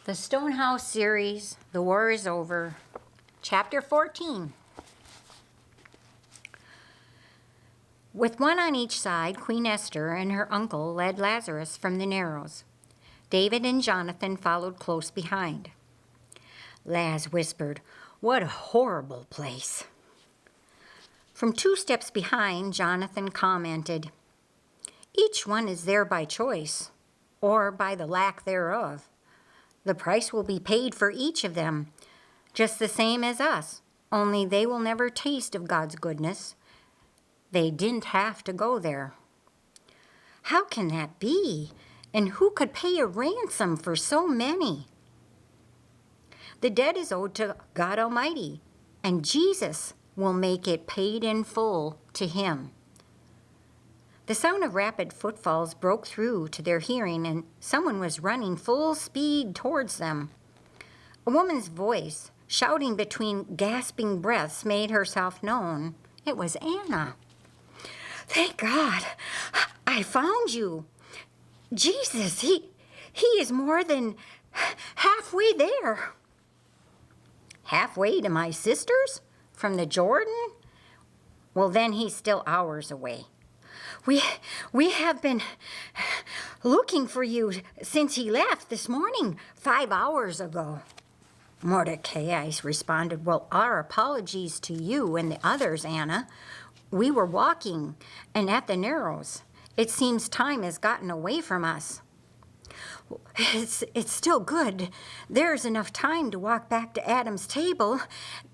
The Stonehouse Series, The War is Over, Chapter 14. With one on each side, Queen Esther and her uncle led Lazarus from the Narrows. David and Jonathan followed close behind. Laz whispered, "What a horrible place." From 2 steps behind, Jonathan commented, "Each one is there by choice, or by the lack thereof. The price will be paid for each of them, just the same as us, only they will never taste of God's goodness. They didn't have to go there." "How can that be? And who could pay a ransom for so many?" "The debt is owed to God Almighty, and Jesus will make it paid in full to Him." The sound of rapid footfalls broke through to their hearing, and someone was running full speed towards them. A woman's voice, shouting between gasping breaths, made herself known. It was Anna. "Thank God, I found you. Jesus, he is more than halfway there." "Halfway to my sister's? From the Jordan? Well, then he's still hours away." We have been looking for you since he left this morning, 5 hours ago." Mordecai responded, "Well, our apologies to you and the others, Anna. We were walking and at the Narrows. It seems time has gotten away from us." It's still good. There's enough time to walk back to Adam's table.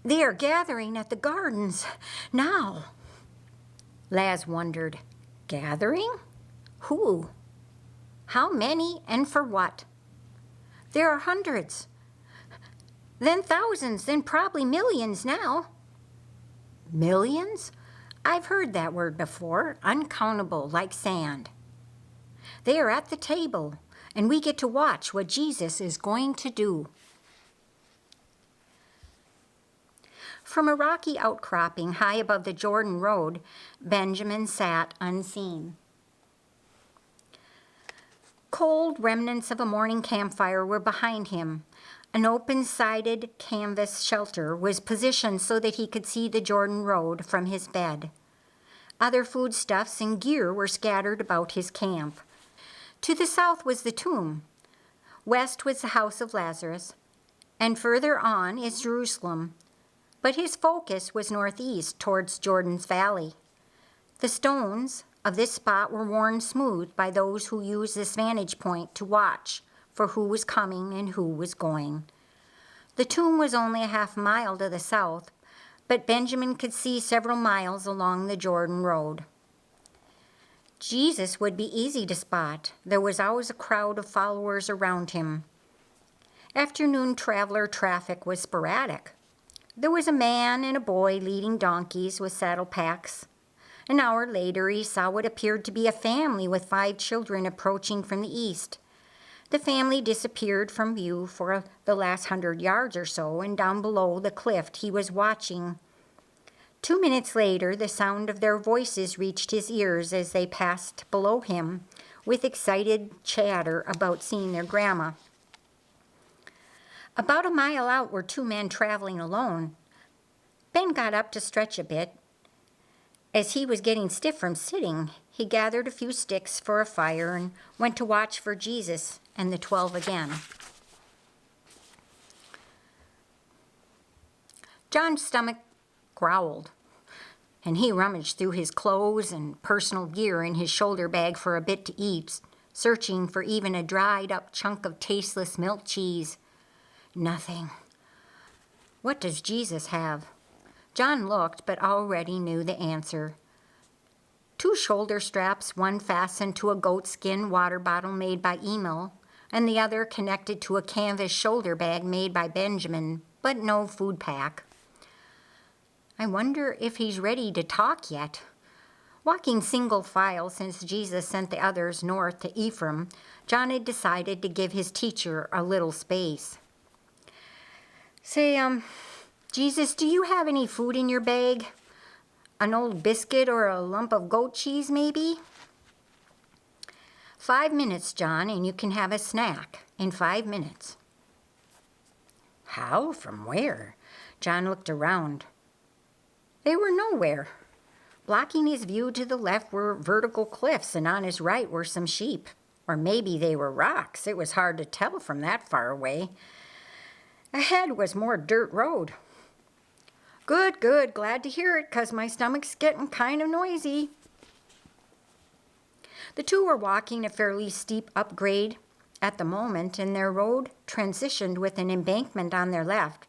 They are gathering at the gardens now." Laz wondered. Gathering? Who? How many and for what? "There are hundreds, then thousands, then probably millions now." "Millions? I've heard that word before, uncountable, like sand." "They are at the table, and we get to watch what Jesus is going to do." From a rocky outcropping high above the Jordan Road, Benjamin sat unseen. Cold remnants of a morning campfire were behind him. An open-sided canvas shelter was positioned so that he could see the Jordan Road from his bed. Other foodstuffs and gear were scattered about his camp. To the south was the tomb. West was the house of Lazarus, and further on is Jerusalem. But his focus was northeast towards Jordan's Valley. The stones of this spot were worn smooth by those who used this vantage point to watch for who was coming and who was going. The tomb was only a half-mile to the south, but Benjamin could see several miles along the Jordan Road. Jesus would be easy to spot. There was always a crowd of followers around him. Afternoon traveler traffic was sporadic. There was a man and a boy leading donkeys with saddle packs. An hour later, he saw what appeared to be a family with 5 children approaching from the east. The family disappeared from view for the last 100 yards or so, and down below the cliff he was watching. 2 minutes later, the sound of their voices reached his ears as they passed below him, with excited chatter about seeing their grandma. About a mile out were 2 men traveling alone. Ben got up to stretch a bit. As he was getting stiff from sitting, he gathered a few sticks for a fire and went to watch for Jesus and the 12 again. John's stomach growled, and he rummaged through his clothes and personal gear in his shoulder bag for a bit to eat, searching for even a dried-up chunk of tasteless milk cheese. Nothing. What does Jesus have? John looked, but already knew the answer. 2 shoulder straps, one fastened to a goatskin water bottle made by Emil, and the other connected to a canvas shoulder bag made by Benjamin, but no food pack. I wonder if he's ready to talk yet. Walking single file since Jesus sent the others north to Ephraim, John had decided to give his teacher a little space. "Say, Jesus, do you have any food in your bag? An old biscuit or a lump of goat cheese, maybe?" 5 minutes, John, and you can have a snack in 5 minutes. How? From where? John looked around. They were nowhere. Blocking his view to the left were vertical cliffs, and on his right were some sheep. Or maybe they were rocks. It was hard to tell from that far away. Ahead was more dirt road. Good, good. Glad to hear it, 'cause my stomach's getting kind of noisy. The two were walking a fairly steep upgrade at the moment, and their road transitioned with an embankment on their left.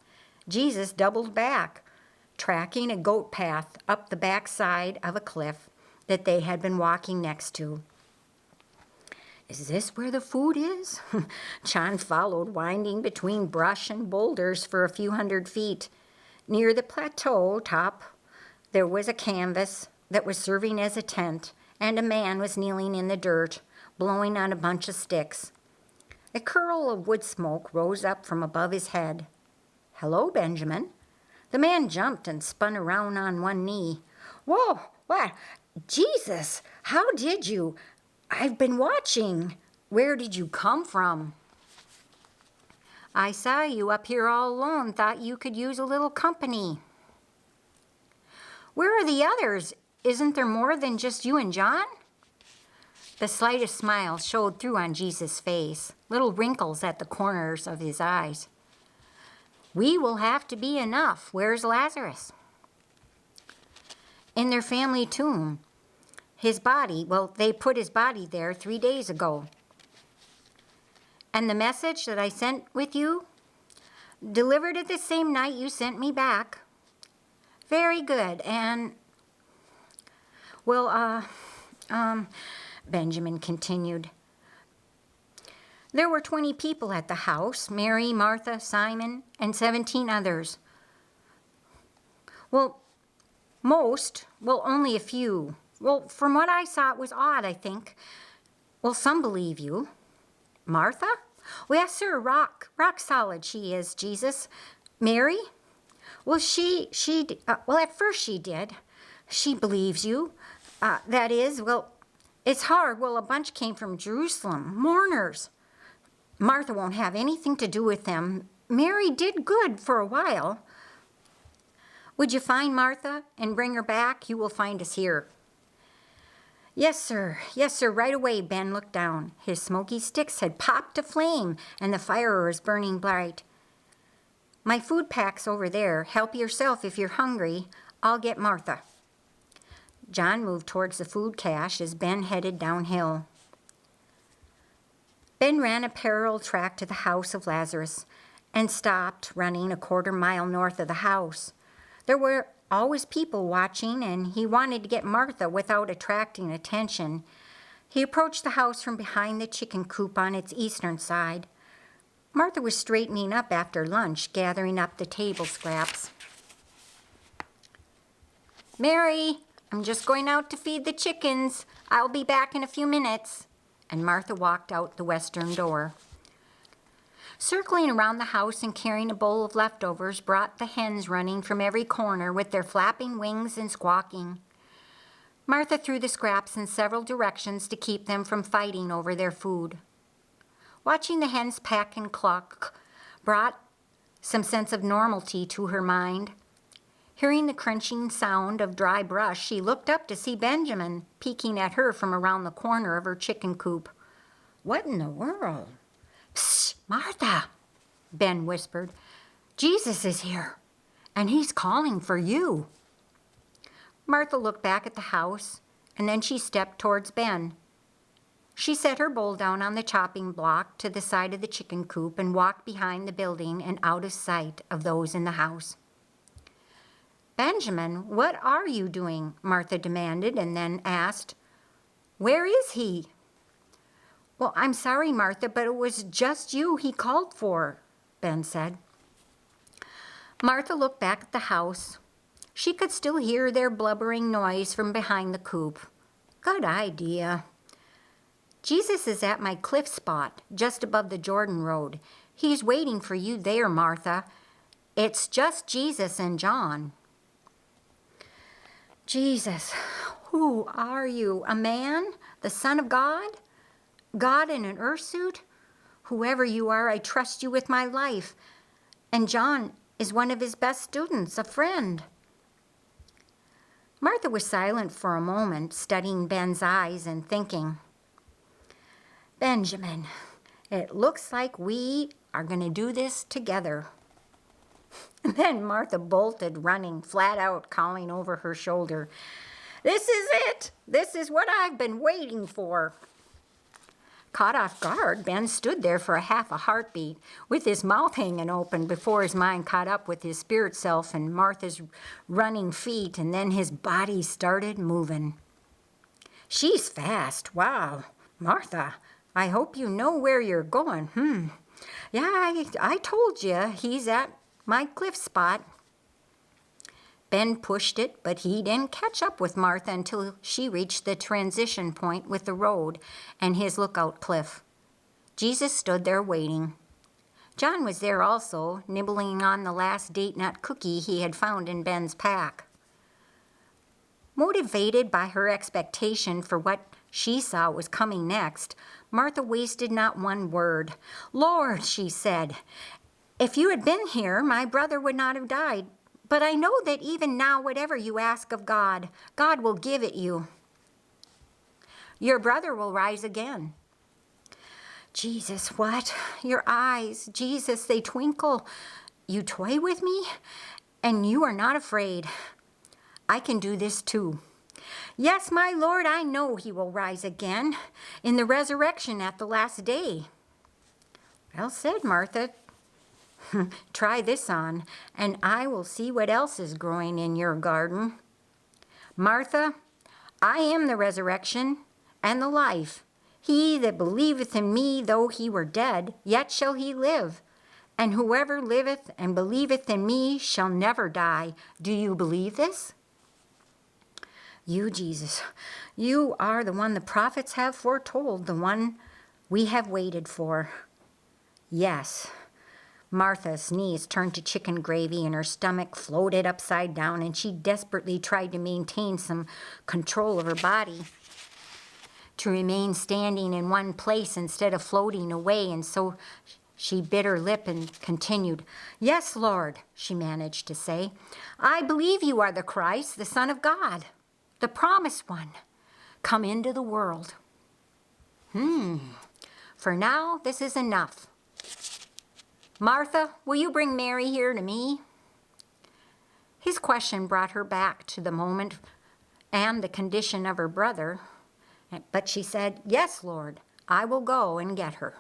Jesus doubled back, tracking a goat path up the back side of a cliff that they had been walking next to. Is this where the food is? John followed, winding between brush and boulders for a few hundred feet. Near the plateau top, there was a canvas that was serving as a tent, and a man was kneeling in the dirt, blowing on a bunch of sticks. A curl of wood smoke rose up from above his head. Hello, Benjamin. The man jumped and spun around on one knee. Whoa, what? Jesus, how did you? I've been watching. Where did you come from? I saw you up here all alone, thought you could use a little company. Where are the others? Isn't there more than just you and John? The slightest smile showed through on Jesus' face, little wrinkles at the corners of his eyes. We will have to be enough. Where's Lazarus? In their family tomb. His body, well, they put his body there 3 days ago. And the message that I sent with you? Delivered it the same night you sent me back. Very good, and... Well, Benjamin continued. There were 20 people at the house, Mary, Martha, Simon, and 17 others. Well, only a few. Well, from what I saw, it was odd, I think. Well, some believe you. Martha? Well, yes, sir, rock solid she is, Jesus. Mary? Well, at first she did. She believes you. That is, well, it's hard. Well, a bunch came from Jerusalem, mourners. Martha won't have anything to do with them. Mary did good for a while. Would you find Martha and bring her back? You will find us here. Yes, sir, right away. Ben looked down. His smoky sticks had popped to flame, and the fire was burning bright. My food pack's over there. Help yourself if you're hungry. I'll get Martha. John moved towards the food cache as Ben headed downhill. Ben ran a parallel track to the house of Lazarus and stopped running a quarter-mile north of the house. There were always people watching, and he wanted to get Martha without attracting attention. He approached the house from behind the chicken coop on its eastern side. Martha was straightening up after lunch, gathering up the table scraps. Mary, I'm just going out to feed the chickens. I'll be back in a few minutes. And Martha walked out the western door. Circling around the house and carrying a bowl of leftovers brought the hens running from every corner with their flapping wings and squawking. Martha threw the scraps in several directions to keep them from fighting over their food. Watching the hens peck and cluck brought some sense of normalcy to her mind. Hearing the crunching sound of dry brush, she looked up to see Benjamin peeking at her from around the corner of her chicken coop. What in the world? Psst, Martha, Ben whispered. Jesus is here, and he's calling for you. Martha looked back at the house, and then she stepped towards Ben. She set her bowl down on the chopping block to the side of the chicken coop and walked behind the building and out of sight of those in the house. Benjamin, what are you doing? Martha demanded, and then asked, Where is he? Well, I'm sorry, Martha, but it was just you he called for, Ben said. Martha looked back at the house. She could still hear their blubbering noise from behind the coop. Good idea. Jesus is at my cliff spot, just above the Jordan Road. He's waiting for you there, Martha. It's just Jesus and John. Jesus, who are you? A man? The Son of God? God in an earth suit? Whoever you are, I trust you with my life. And John is one of his best students, a friend." Martha was silent for a moment, studying Ben's eyes and thinking, "Benjamin, it looks like we are going to do this together." And then Martha bolted, running flat out, calling over her shoulder, "This is it! This is what I've been waiting for." Caught off guard, Ben stood there for a half a heartbeat, with his mouth hanging open before his mind caught up with his spirit self and Martha's running feet, and then his body started moving. "She's fast. Wow. Martha, I hope you know where you're going. Yeah, I told you he's at my cliff spot." Ben pushed it, but he didn't catch up with Martha until she reached the transition point with the road and his lookout cliff. Jesus stood there waiting. John was there also, nibbling on the last date nut cookie he had found in Ben's pack. Motivated by her expectation for what she saw was coming next, Martha wasted not one word. "Lord," she said, "if you had been here, my brother would not have died. But I know that even now, whatever you ask of God, God will give it you. Your brother will rise again." "Jesus, what? Your eyes, Jesus, they twinkle. You toy with me? And you are not afraid. I can do this too. Yes, my Lord, I know he will rise again in the resurrection at the last day." "Well said, Martha. Try this on, and I will see what else is growing in your garden. Martha, I am the resurrection and the life. He that believeth in me, though he were dead, yet shall he live. And whoever liveth and believeth in me shall never die. Do you believe this?" "You, Jesus, you are the one the prophets have foretold, the one we have waited for." "Yes." Martha's knees turned to chicken gravy and her stomach floated upside down, and she desperately tried to maintain some control of her body, to remain standing in one place instead of floating away, and so she bit her lip and continued. "Yes, Lord," she managed to say, "I believe you are the Christ, the Son of God, the promised one, come into the world." For now, this is enough. "Martha, will you bring Mary here to me?" His question brought her back to the moment and the condition of her brother, but she said, "Yes, Lord, I will go and get her."